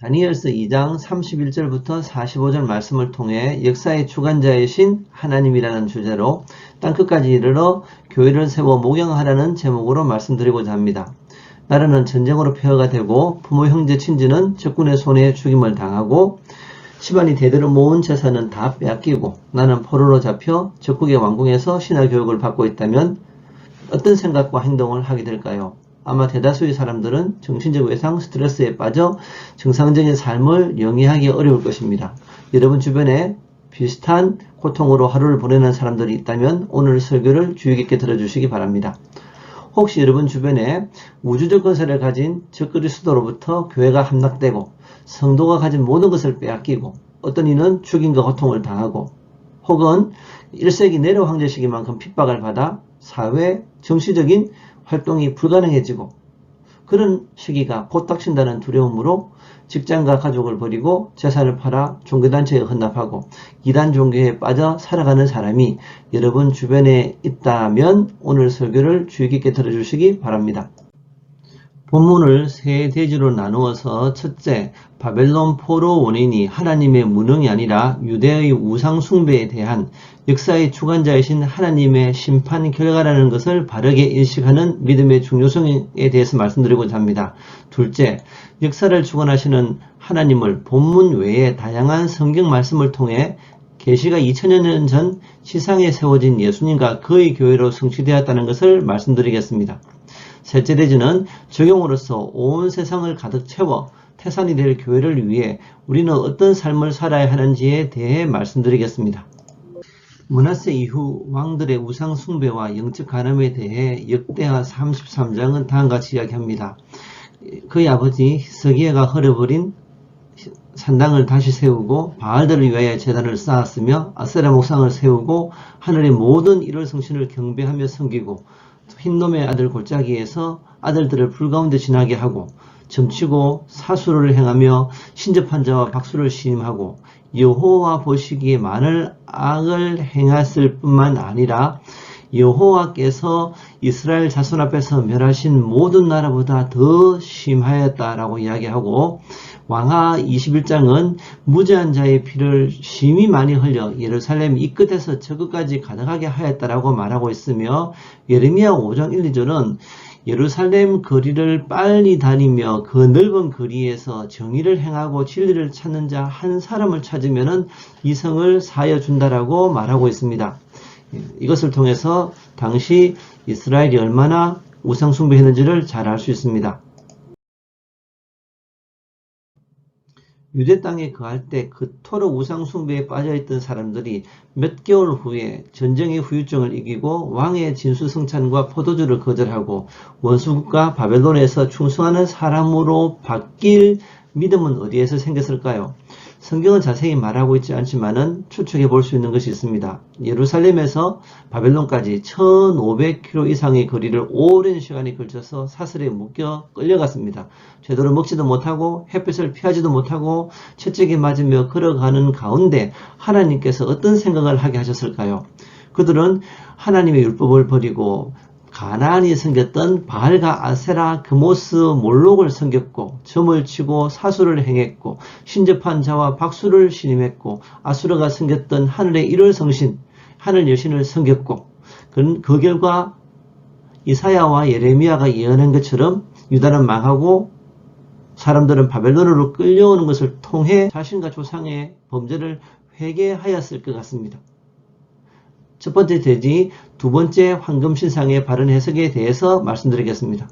다니엘서 2장 31절부터 45절 말씀을 통해 역사의 주관자이신 하나님이라는 주제로 땅끝까지 이르러 교회를 세워 목양하라는 제목으로 말씀드리고자 합니다. 나라는 전쟁으로 폐허가 되고 부모 형제 친지는 적군의 손에 죽임을 당하고 집안이 대대로 모은 재산은 다 빼앗기고 나는 포로로 잡혀 적국의 왕궁에서 신화 교육을 받고 있다면 어떤 생각과 행동을 하게 될까요? 아마 대다수의 사람들은 정신적 외상, 스트레스에 빠져 정상적인 삶을 영위하기 어려울 것입니다. 여러분 주변에 비슷한 고통으로 하루를 보내는 사람들이 있다면 오늘 설교를 주의 깊게 들어주시기 바랍니다. 혹시 여러분 주변에 우주적 권세를 가진 적그리스도로부터 교회가 함락되고 성도가 가진 모든 것을 빼앗기고 어떤 이는 죽임과 고통을 당하고 혹은 1세기 네로 황제 시기만큼 핍박을 받아 사회, 정치적인 활동이 불가능해지고 그런 시기가 곧 닥친다는 두려움으로 직장과 가족을 버리고 재산을 팔아 종교단체에 헌납하고 이단 종교에 빠져 살아가는 사람이 여러분 주변에 있다면 오늘 설교를 주의 깊게 들어주시기 바랍니다. 본문을 세 대지로 나누어서 첫째, 바벨론 포로 원인이 하나님의 무능이 아니라 유대의 우상 숭배에 대한 역사의 주관자이신 하나님의 심판 결과라는 것을 바르게 인식하는 믿음의 중요성에 대해서 말씀드리고자 합니다. 둘째, 역사를 주관하시는 하나님을 본문 외에 다양한 성경 말씀을 통해 계시가 2000여 년 전 지상에 세워진 예수님과 그의 교회로 성취되었다는 것을 말씀드리겠습니다. 셋째 대지는 적용으로서 온 세상을 가득 채워 태산이 될 교회를 위해 우리는 어떤 삶을 살아야 하는지에 대해 말씀드리겠습니다. 므낫세 이후 왕들의 우상 숭배와 영적 간음에 대해 역대하 33장은 다음과 같이 이야기합니다. 그의 아버지 히스기야가 헐어버린 산당을 다시 세우고 바알들을 위하여 제단을 쌓았으며 아세라 목상을 세우고 하늘의 모든 일월 성신을 경배하며 섬기고 흰놈의 아들 골짜기에서 아들들을 불 가운데 지나게 하고 점치고 사수를 행하며 신접한 자와 박수를 시임하고 여호와 보시기에 많은 악을 행했을 뿐만 아니라 여호와께서 이스라엘 자손 앞에서 멸하신 모든 나라보다 더 심하였다라고 이야기하고 왕하 21장은 무죄한 자의 피를 심히 많이 흘려 예루살렘 이 끝에서 저 끝까지 가득하게 하였다라고 말하고 있으며 예레미야 5장 1, 2절은 예루살렘 거리를 빨리 다니며 그 넓은 거리에서 정의를 행하고 진리를 찾는 자 한 사람을 찾으면 이 성을 사하여 준다라고 말하고 있습니다. 이것을 통해서 당시 이스라엘이 얼마나 우상 숭배했는지를 잘 알 수 있습니다. 유대 땅에 거할 때 그토록 우상 숭배에 빠져있던 사람들이 몇 개월 후에 전쟁의 후유증을 이기고 왕의 진수성찬과 포도주를 거절하고 원수국가 바벨론에서 충성하는 사람으로 바뀔 믿음은 어디에서 생겼을까요? 성경은 자세히 말하고 있지 않지만은 추측해 볼 수 있는 것이 있습니다. 예루살렘에서 바벨론까지 1500km 이상의 거리를 오랜 시간에 걸쳐서 사슬에 묶여 끌려갔습니다. 제대로 먹지도 못하고 햇빛을 피하지도 못하고 채찍에 맞으며 걸어가는 가운데 하나님께서 어떤 생각을 하게 하셨을까요? 그들은 하나님의 율법을 버리고 가나안이 섬겼던 바알과 아세라, 그모스, 몰록을 섬겼고 점을 치고 사수를 행했고 신접한 자와 박수를 신임했고 아수르가 섬겼던 하늘의 일월 성신, 하늘 여신을 섬겼고 그 결과 이사야와 예레미야가 예언한 것처럼 유다는 망하고 사람들은 바벨론으로 끌려오는 것을 통해 자신과 조상의 범죄를 회개하였을 것 같습니다. 첫 번째 대지, 두 번째 황금신상의 바른 해석에 대해서 말씀드리겠습니다.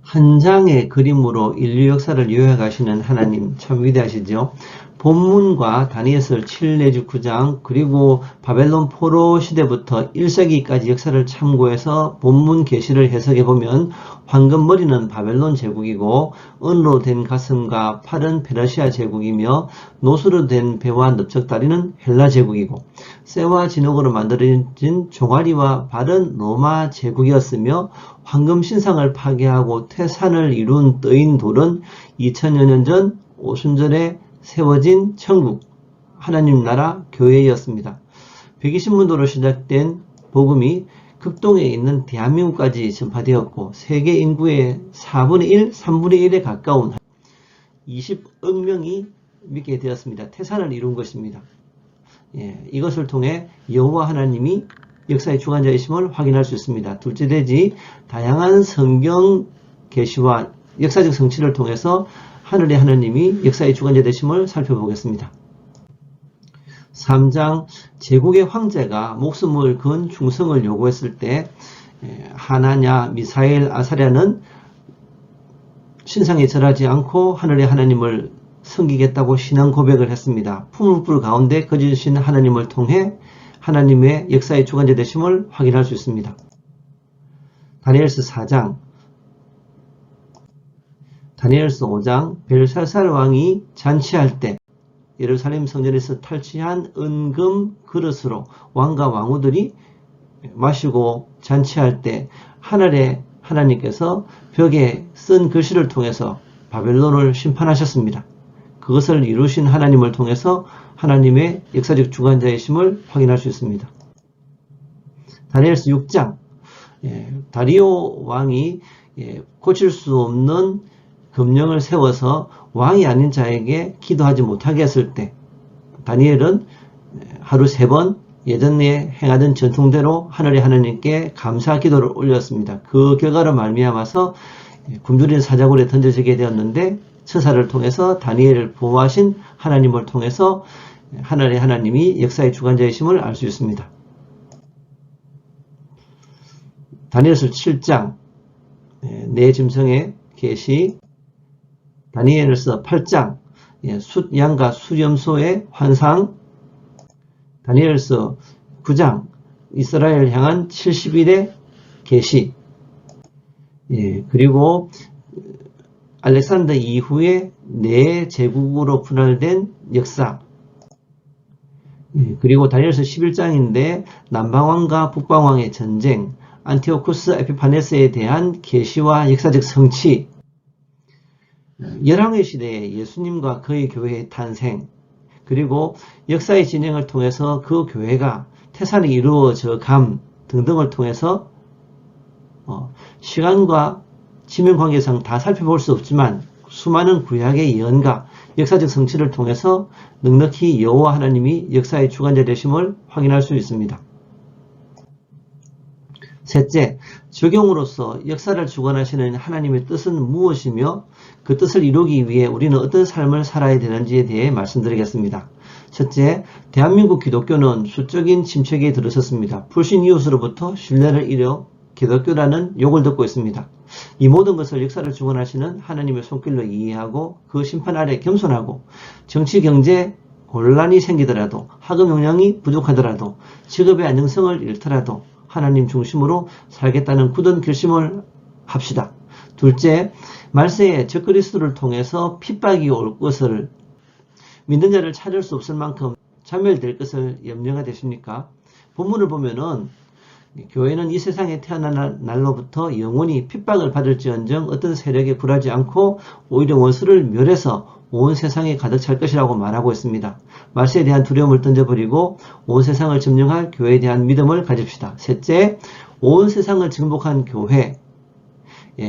한 장의 그림으로 인류 역사를 요약하시는 하나님 참 위대하시죠. 본문과 다니엘서 7 내지 9장 그리고 바벨론 포로 시대부터 1세기까지 역사를 참고해서 본문 계시를 해석해보면 황금머리는 바벨론 제국이고 은으로 된 가슴과 팔은 페르시아 제국이며 노수로 된 배와 넓적다리는 헬라 제국이고 쇠와 진흙으로 만들어진 종아리와 발은 로마 제국이었으며 황금신상을 파괴하고 태산을 이룬 떠인 돌은 2000여 년 전 오순절에 세워진 천국, 하나님 나라 교회였습니다. 120문도로 시작된 복음이 극동에 있는 대한민국까지 전파되었고 세계 인구의 4분의 1, 3분의 1에 가까운 20억 명이 믿게 되었습니다. 태산을 이룬 것입니다. 이것을 통해 여호와 하나님이 역사의 주관자이심을 확인할 수 있습니다. 둘째 대지 다양한 성경 계시와 역사적 성취를 통해서 하늘의 하나님이 역사의 주관자 되심을 살펴보겠습니다. 3장 제국의 황제가 목숨을 건 충성을 요구했을 때 하나냐, 미사엘, 아사랴는 신상에 절하지 않고 하늘의 하나님을 섬기겠다고 신앙 고백을 했습니다. 풍물불 가운데 거주신 하나님을 통해 하나님의 역사의 주관자 되심을 확인할 수 있습니다. 다니엘서 4장, 다니엘서 5장 벨사살 왕이 잔치할 때 예루살렘 성전에서 탈취한 은금 그릇으로 왕과 왕후들이 마시고 잔치할 때 하늘의 하나님께서 벽에 쓴 글씨를 통해서 바벨론을 심판하셨습니다. 그것을 이루신 하나님을 통해서 하나님의 역사적 주관자이심을 확인할 수 있습니다. 다니엘서 6장 다리오 왕이 고칠 수 없는 금령을 세워서 왕이 아닌 자에게 기도하지 못하게 했을 때 다니엘은 하루 3번 예전에 행하던 전통대로 하늘의 하나님께 감사 기도를 올렸습니다. 그 결과로 말미암아서 굶주린 사자굴에 던져지게 되었는데 처사를 통해서 다니엘을 보호하신 하나님을 통해서 하늘의 하나님이 역사의 주관자이심을 알 수 있습니다. 다니엘서 7장 내 짐승의 계시, 다니엘서 8장 숫양과 수렴소의 환상, 다니엘서 9장 이스라엘 향한 70일의 계시, 그리고 알렉산더 이후에 네 제국으로 분할된 역사, 그리고 다니엘서 11장인데 남방왕과 북방왕의 전쟁, 안티오쿠스 에피파네스에 대한 계시와 역사적 성취, 열왕의 시대에 예수님과 그의 교회의 탄생, 그리고 역사의 진행을 통해서 그 교회가 태산이 이루어져 감 등등을 통해서 시간과 지명관계상 다 살펴볼 수 없지만 수많은 구약의 예언과 역사적 성취를 통해서 넉넉히 여호와 하나님이 역사의 주관자 되심을 확인할 수 있습니다. 셋째, 적용으로서 역사를 주관하시는 하나님의 뜻은 무엇이며 그 뜻을 이루기 위해 우리는 어떤 삶을 살아야 되는지에 대해 말씀드리겠습니다. 첫째, 대한민국 기독교는 수적인 침체기에 들어섰습니다. 불신 이웃으로부터 신뢰를 잃어 기독교라는 욕을 듣고 있습니다. 이 모든 것을 역사를 주관하시는 하나님의 손길로 이해하고 그 심판 아래 겸손하고 정치, 경제, 곤란이 생기더라도 학업 역량이 부족하더라도 직업의 안정성을 잃더라도 하나님 중심으로 살겠다는 굳은 결심을 합시다. 둘째, 말세에 적그리스도를 통해서 핍박이 올 것을 믿는 자를 찾을 수 없을 만큼 자멸될 것을 염려가 되십니까? 본문을 보면은 교회는 이 세상에 태어난 날로부터 영원히 핍박을 받을지언정 어떤 세력에 굴하지 않고 오히려 원수를 멸해서 온 세상에 가득 찰 것이라고 말하고 있습니다. 말세에 대한 두려움을 던져버리고 온 세상을 점령할 교회에 대한 믿음을 가집시다. 셋째, 온 세상을 정복한 교회,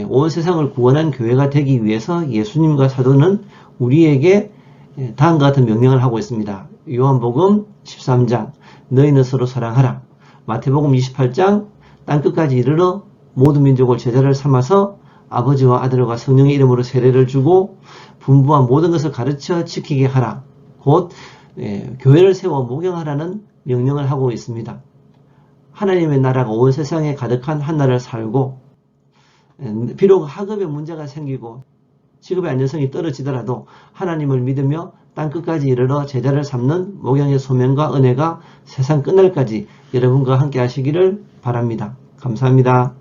온 세상을 구원한 교회가 되기 위해서 예수님과 사도는 우리에게 다음과 같은 명령을 하고 있습니다. 요한복음 13장 너희는 서로 사랑하라. 마태복음 28장 땅끝까지 이르러 모든 민족을 제자를 삼아서 아버지와 아들과 성령의 이름으로 세례를 주고 분부한 모든 것을 가르쳐 지키게 하라. 곧 교회를 세워 목양하라는 명령을 하고 있습니다. 하나님의 나라가 온 세상에 가득한 한 나라를 살고 비록 학업에 문제가 생기고 직업의 안정성이 떨어지더라도 하나님을 믿으며 땅끝까지 이르러 제자를 삼는 목양의 소명과 은혜가 세상 끝날까지 여러분과 함께 하시기를 바랍니다. 감사합니다.